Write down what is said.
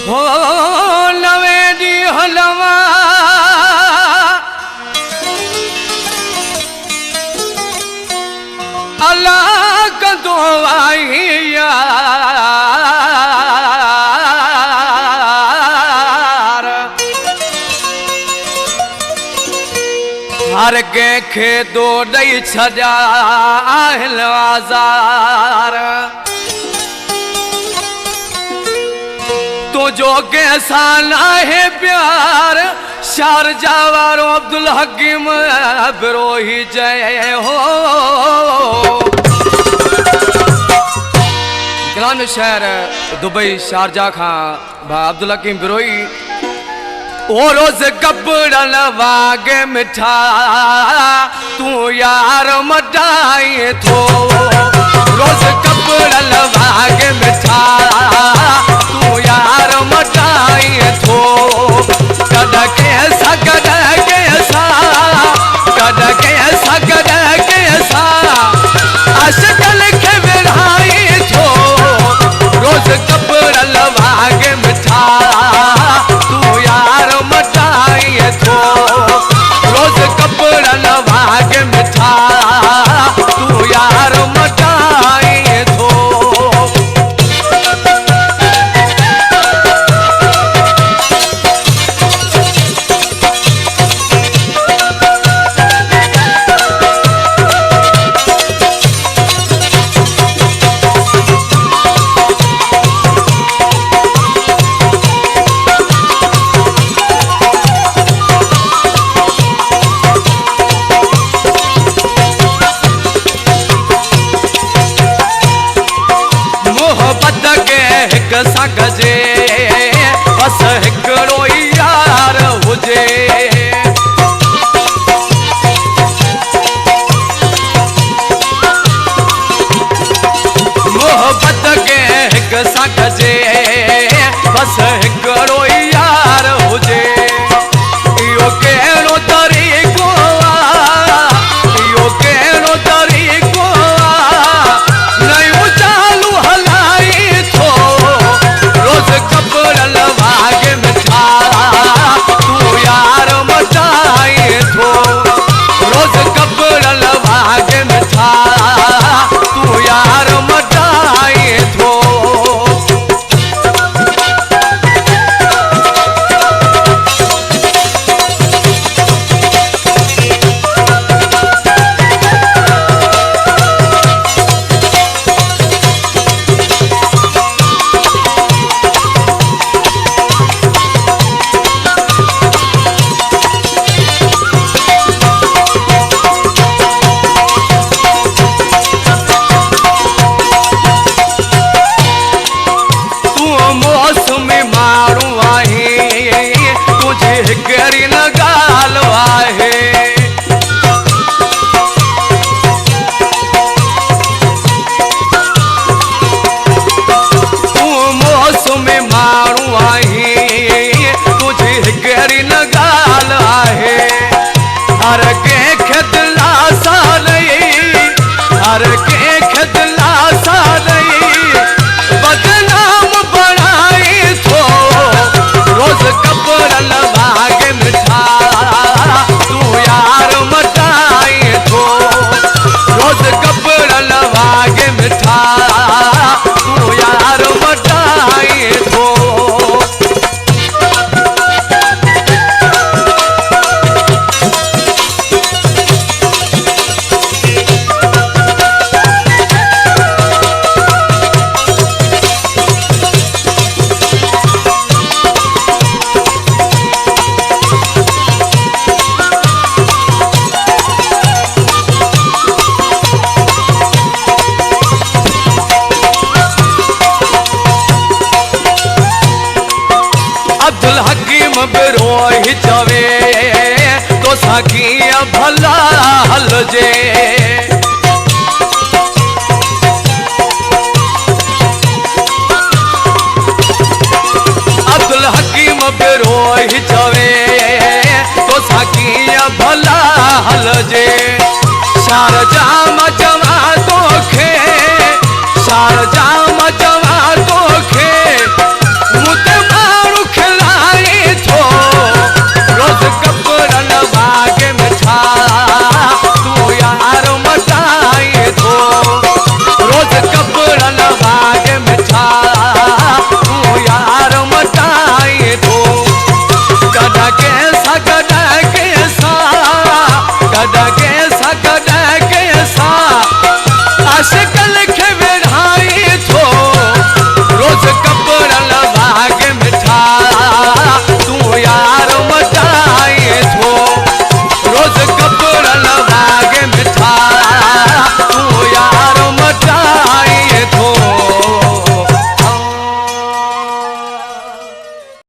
हो नवे दी हलवा अल्लाह कदो आई यार हर कंहिंखे दो ॾेई छॾिया आज़ार तुझो कैसा नाहे प्यार शारजा वारो अब्दुल हकीम बिरोही जय हो कलाम शहर दुबई शारजा खां भा अब्दुल हकीम बिरोही ओ रोज कपड़न वागे मिठा तू यार मटाई थो रोज कपड़न वागे मिठा तू यार मटाई थो कद कैसा अशकल के विढ़ाई थो रोज कपड़न वागे मिठा तू यार मटाई थो रोज कपड़न वागे मिठा तू यार मटाई थो सगजे बस हिकिड़ो यार हुजे मोहब्बत के हिकु सगजे बस हिकिड़ो यार हुजे इहो कहिड़ो तरीक़ो इहो कहिड़ो तरीक़ो नयूं चालू हलाई थो रोज कपड़न वागे मिठा तू यार मटाई थो रोज कपड़न वागे मिठा तू यार मटाई थो हिकड़ी न ॻाल्हि आहे तूं मौसम माण्हू आहीं तुंहिंजी हिकड़ी न ॻाल्हि आहे हर कंहिंखे दिलासा ॾेई हर कंहिंखे दिलासा ॾेई बदनाम बणाई थो रोज कपड़न वागे मिठा तू यार मटाई थो रोज कपड़न वागे मिठा तू यार मटाई थो अब्दुल हकीम बिरोही चवे तो कीअं भला हलजे अब्दुल हकीम बिरोही चवे तो कीअं भला हलजे शारजा मां चवां तोखे शारजा